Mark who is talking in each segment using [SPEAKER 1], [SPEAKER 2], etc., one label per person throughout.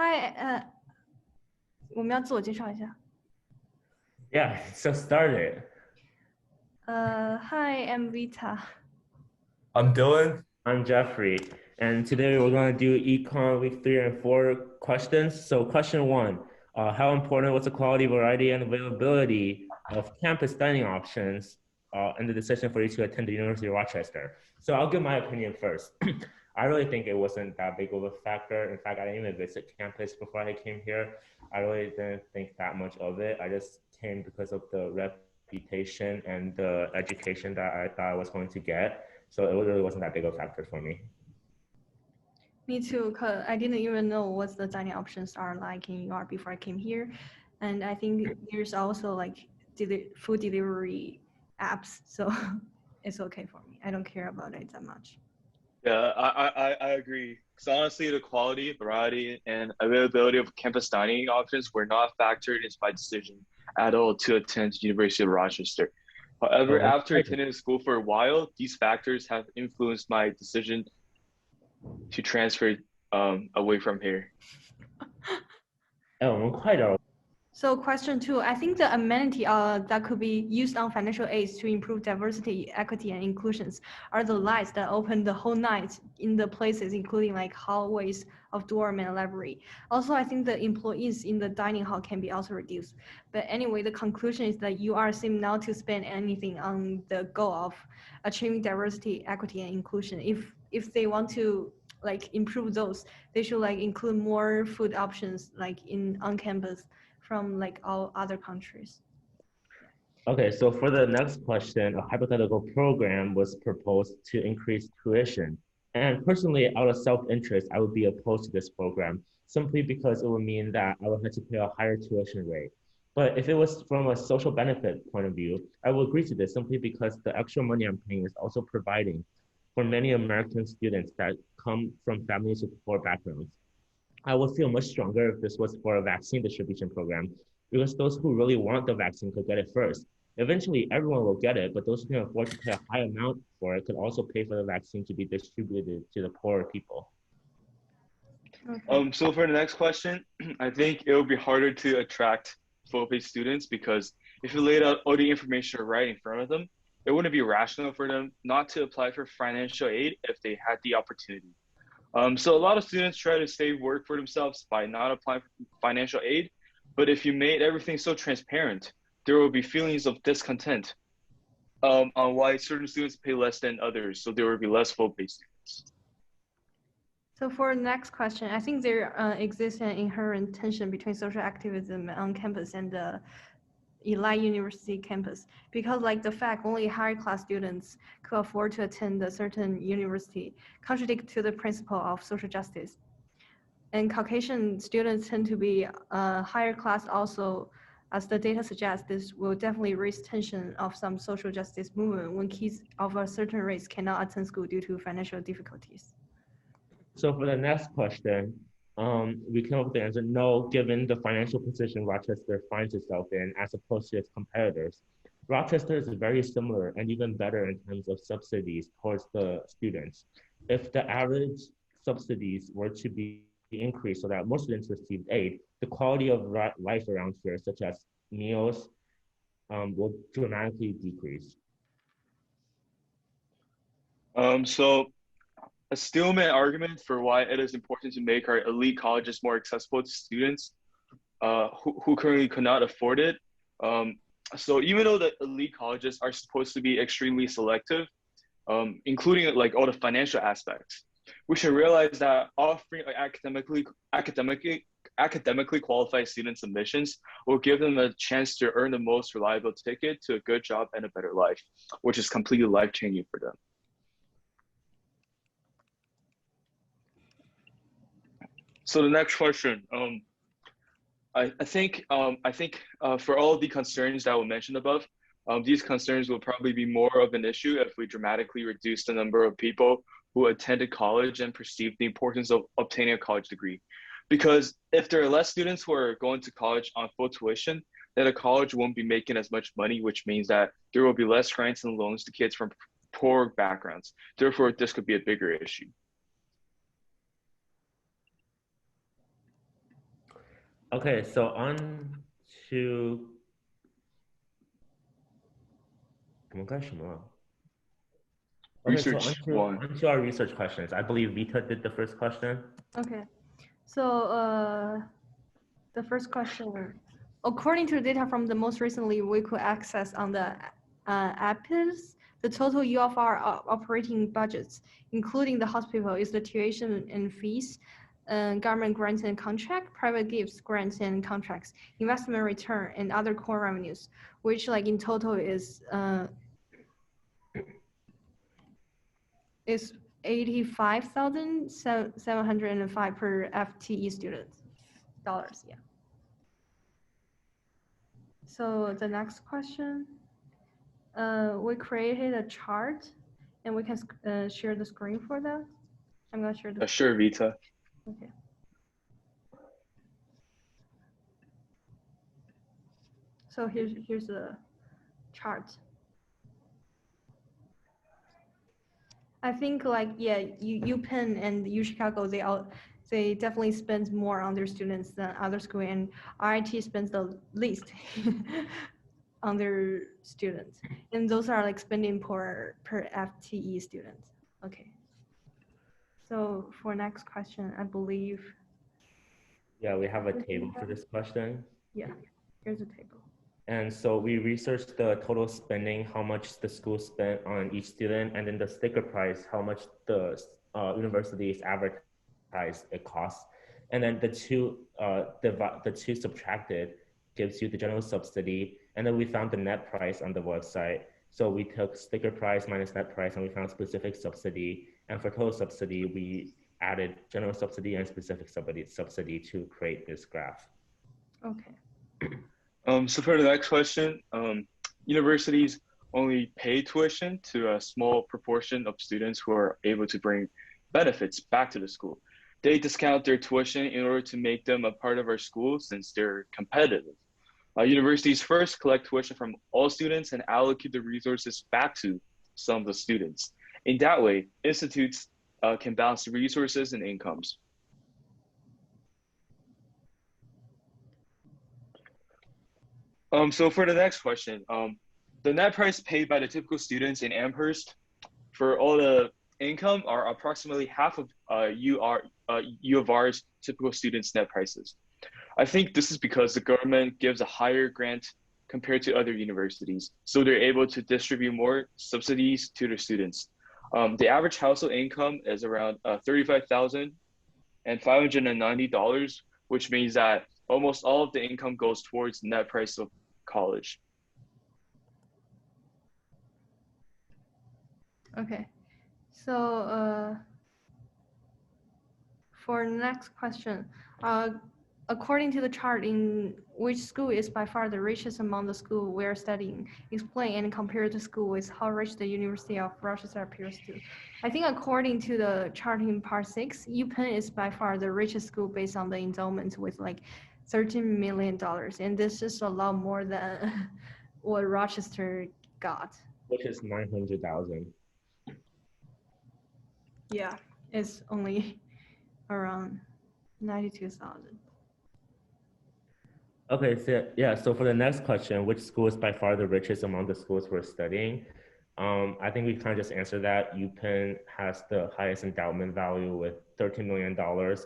[SPEAKER 1] Hi，我们要自我介绍一下。
[SPEAKER 2] Yeah, so start it.
[SPEAKER 1] Hi, I'm Vita.
[SPEAKER 3] I'm Dylan.
[SPEAKER 2] I'm Jeffrey, and today we're going to do Econ week 3 and 4 questions. So question 1, how important was the quality, variety, and availability of campus dining options in the decision for you to attend the University of Rochester? So I'll give my opinion first. I really think it wasn't that big of a factor. In fact, I didn't even visit campus before I came here. I really didn't think that much of it. I just came because of the reputation and the education that I thought I was going to get. So it really wasn't that big of a factor for me.
[SPEAKER 1] Me too, because I didn't even know what the dining options are like in UR before I came here. And I think there's also like food delivery apps, so it's okay for me. I don't care about it that much.
[SPEAKER 3] Yeah, I agree. Because honestly, the quality, variety, and availability of campus dining options were not factored into my decision at all to attend University of Rochester. However, after attending school for a while, these factors have influenced my decision to transfer away from here.
[SPEAKER 1] So question 2, I think the amenity that could be used on financial aids to improve diversity, equity, and inclusions are the lights that open the whole night in the places, including like hallways of dorm and library. Also, I think the employees in the dining hall can be also reduced. But anyway, the conclusion is that you are seem not to spend anything on the goal of achieving diversity, equity, and inclusion. If they want to like improve those, they should like include more food options like on campus from like all other countries.
[SPEAKER 2] Okay, so for the next question, a hypothetical program was proposed to increase tuition. And personally, out of self-interest, I would be opposed to this program simply because it would mean that I would have to pay a higher tuition rate. But if it was from a social benefit point of view, I will agree to this simply because the extra money I'm paying is also providing for many American students that come from families with poor backgrounds. I would feel much stronger if this was for a vaccine distribution program, because those who really want the vaccine could get it first. Eventually, everyone will get it, but those who can afford to pay a high amount for it could also pay for the vaccine to be distributed to the poorer people.
[SPEAKER 1] Okay.
[SPEAKER 3] So for the next question, I think it will be harder to attract full-pay students because if you laid out all the information right in front of them, it wouldn't be rational for them not to apply for financial aid if they had the opportunity. So a lot of students try to save work for themselves by not applying for financial aid. But if you made everything so transparent, there will be feelings of discontent on why certain students pay less than others. So there will be less full-pay students.
[SPEAKER 1] So for the next question, I think there exists an inherent tension between social activism on campus and the elite university campus, because like the fact only higher class students could afford to attend a certain university contradict to the principle of social justice. And Caucasian students tend to be higher class also, as the data suggests. This will definitely raise tension of some social justice movement when kids of a certain race cannot attend school due to financial difficulties.
[SPEAKER 2] So for the next question, we came up with the answer no, given the financial position Rochester finds itself in as opposed to its competitors. Rochester is very similar and even better in terms of subsidies towards the students. If the average subsidies were to be increased so that more students received aid, the quality of life around here, such as meals, will dramatically decrease.
[SPEAKER 3] So a Stillman argument for why it is important to make our elite colleges more accessible to students who currently could not afford it. So even though the elite colleges are supposed to be extremely selective, including like all the financial aspects, we should realize that offering academically qualified students admissions will give them a chance to earn the most reliable ticket to a good job and a better life, which is completely life-changing for them. So the next question, I think for all the concerns that were mentioned above, these concerns will probably be more of an issue if we dramatically reduce the number of people who attended college and perceive the importance of obtaining a college degree. Because if there are less students who are going to college on full tuition, then a college won't be making as much money, which means that there will be less grants and loans to kids from poor backgrounds. Therefore, this could be a bigger issue.
[SPEAKER 2] Okay, so on to 我们干什么了? Okay, so
[SPEAKER 3] Research one.
[SPEAKER 2] onto our research questions. I believe Vita did the first question.
[SPEAKER 1] Okay. So the first question, according to data from the most recently we could access on the APIS, the total U of R operating budgets, including the hospital, is the tuition and fees, government grants and contract, private gifts, grants and contracts, investment return, and other core revenues, which like in total is 85,705 per FTE student dollars. Yeah. So the next question, we created a chart, and we can share the screen for that. I'm not sure.
[SPEAKER 3] Sure, Vita.
[SPEAKER 1] Okay. So here's the chart. I think like yeah, UPenn and UChicago, they definitely spend more on their students than other school, and RIT spends the least on their students, and those are like spending per FTE student. Okay. So for next question, I believe.
[SPEAKER 2] Yeah, we have a table for this question.
[SPEAKER 1] Yeah, here's a table.
[SPEAKER 2] And so we researched the total spending, how much the school spent on each student, and then the sticker price, how much the university's advertised it costs. And then the two subtracted gives you the general subsidy. And then we found the net price on the website. So we took sticker price minus net price, and we found specific subsidy. And for total subsidy, we added general subsidy and specific subsidy to create this graph.
[SPEAKER 1] Okay.
[SPEAKER 3] So for the next question, universities only pay tuition to a small proportion of students who are able to bring benefits back to the school. They discount their tuition in order to make them a part of our school since they're competitive. Universities first collect tuition from all students and allocate the resources back to some of the students. In that way, institutes can balance the resources and incomes. So for the next question, the net price paid by the typical students in Amherst for all the income are approximately half of U of R's typical students' net prices. I think this is because the government gives a higher grant compared to other universities, so they're able to distribute more subsidies to their students. The average household income is around $35,590, which means that almost all of the income goes towards the net price of college.
[SPEAKER 1] Okay, so for next question, according to the chart, in which school is by far the richest among the school we are studying? Explain and compare the school with how rich the University of Rochester appears to. I think according to the chart in part 6, UPenn is by far the richest school based on the endowment with like $13 million, and this is a lot more than what Rochester got.
[SPEAKER 2] Which is 900,000.
[SPEAKER 1] Yeah, it's only around 92,000.
[SPEAKER 2] Okay, so yeah, so for the next question, which school is by far the richest among the schools we're studying? I think we kind of just answered that. UPenn has the highest endowment value with $13 million,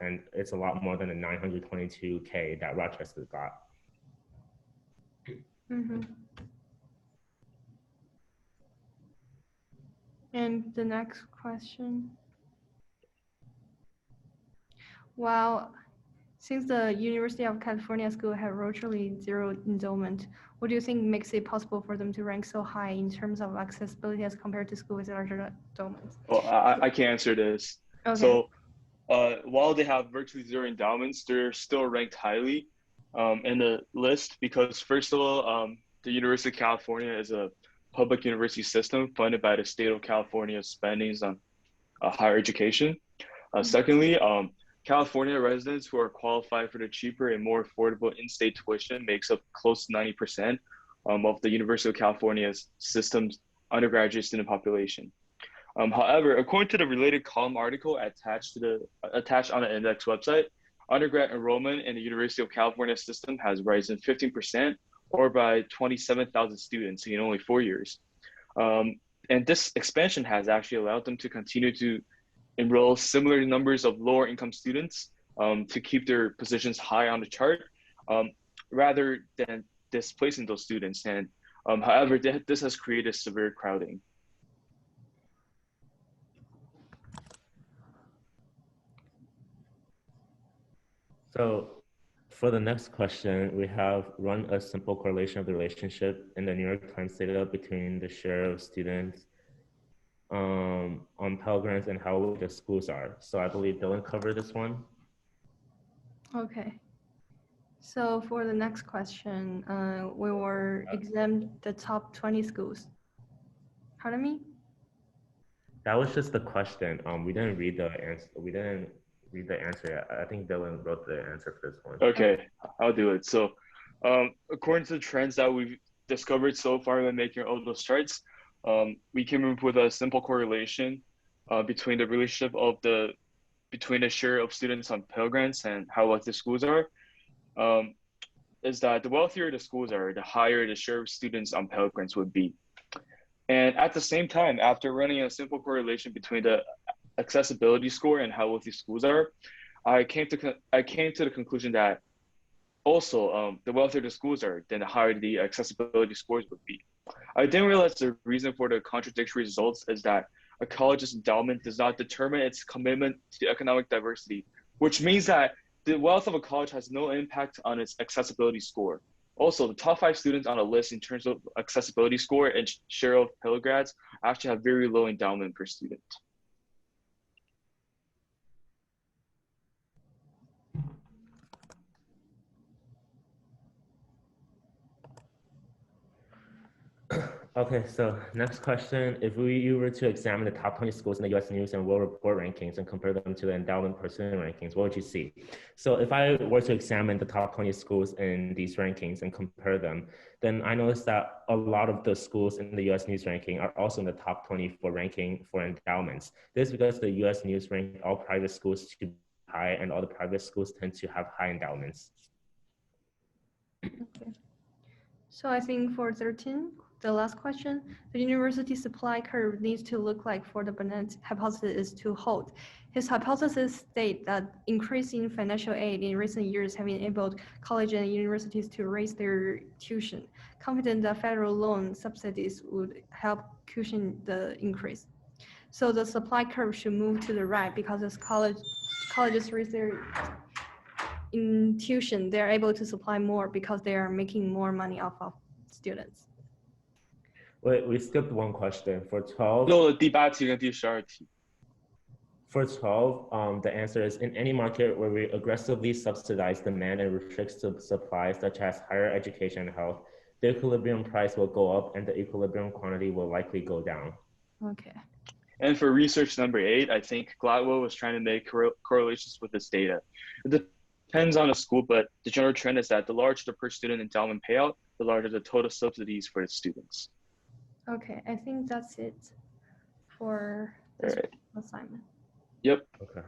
[SPEAKER 2] and it's a lot more than the 922K that Rochester got.
[SPEAKER 1] Mm-hmm. And the next question. Well, since the University of California school have virtually zero endowment, what do you think makes it possible for them to rank so high in terms of accessibility as compared to schools with larger endowments?
[SPEAKER 3] Well, I can answer this.
[SPEAKER 1] Okay.
[SPEAKER 3] So while they have virtually zero endowments, they're still ranked highly in the list because first of all, the University of California is a public university system funded by the state of California's spendings on higher education. Secondly, California residents who are qualified for the cheaper and more affordable in-state tuition makes up close to 90% of the University of California's system's undergraduate student population. However, according to the related column article attached on the index website, undergrad enrollment in the University of California system has risen 15%, or by 27,000 students in only 4 years. And this expansion has actually allowed them to continue to enroll similar numbers of lower income students to keep their positions high on the chart, rather than displacing those students. And however, this has created severe crowding.
[SPEAKER 2] So for the next question, we have run a simple correlation of the relationship in the New York Times data between the share of students on Pell Grants and how the schools are. So I believe Dylan covered this one.
[SPEAKER 1] Okay. So for the next question, we will examine the top 20 schools. Pardon me?
[SPEAKER 2] That was just the question. We didn't read the answer. We didn't read the answer yet. I think Dylan wrote the answer for this one.
[SPEAKER 3] Okay, I'll do it. So according to the trends that we've discovered so far when making all those charts, we came up with a simple correlation between the relationship of between the share of students on Pell Grants and how wealthy schools are. Is that the wealthier the schools are, the higher the share of students on Pell Grants would be. And at the same time, after running a simple correlation between the accessibility score and how wealthy schools are, I came to the conclusion that also the wealthier the schools are, then the higher the accessibility scores would be. I didn't realize the reason for the contradictory results is that a college's endowment does not determine its commitment to economic diversity, which means that the wealth of a college has no impact on its accessibility score. Also, the top 5 students on a list in terms of accessibility score and share of Pell grads actually have very low endowment per student.
[SPEAKER 2] Okay, so next question. If you were to examine the top 20 schools in the US News and World Report rankings and compare them to the endowment per student rankings, what would you see? So if I were to examine the top 20 schools in these rankings and compare them, then I noticed that a lot of the schools in the US News ranking are also in the top 20 for ranking for endowments. This is because the US News ranked all private schools to be high, and all the private schools tend to have high endowments.
[SPEAKER 1] Okay. So I think for 13, the last question, the university supply curve needs to look like for the Burnett hypothesis is to hold. His hypothesis states that increasing financial aid in recent years have enabled colleges and universities to raise their tuition, confident that federal loan subsidies would help cushion the increase. So the supply curve should move to the right because as colleges raise their in tuition, they're able to supply more because they are making more money off of students.
[SPEAKER 2] Wait, we skipped one question. For 12.
[SPEAKER 3] No, 第8题跟第12题.
[SPEAKER 2] For 12, the answer is in any market where we aggressively subsidize demand and restrict supply, such as higher education and health, the equilibrium price will go up and the equilibrium quantity will likely go down.
[SPEAKER 1] Okay.
[SPEAKER 3] And for research number 8, I think Gladwell was trying to make correlations with this data. It depends on the school, but the general trend is that the larger the per student endowment payout, the larger the total subsidies for its students.
[SPEAKER 1] Okay, I think that's it for this assignment.
[SPEAKER 3] Yep.
[SPEAKER 2] Okay.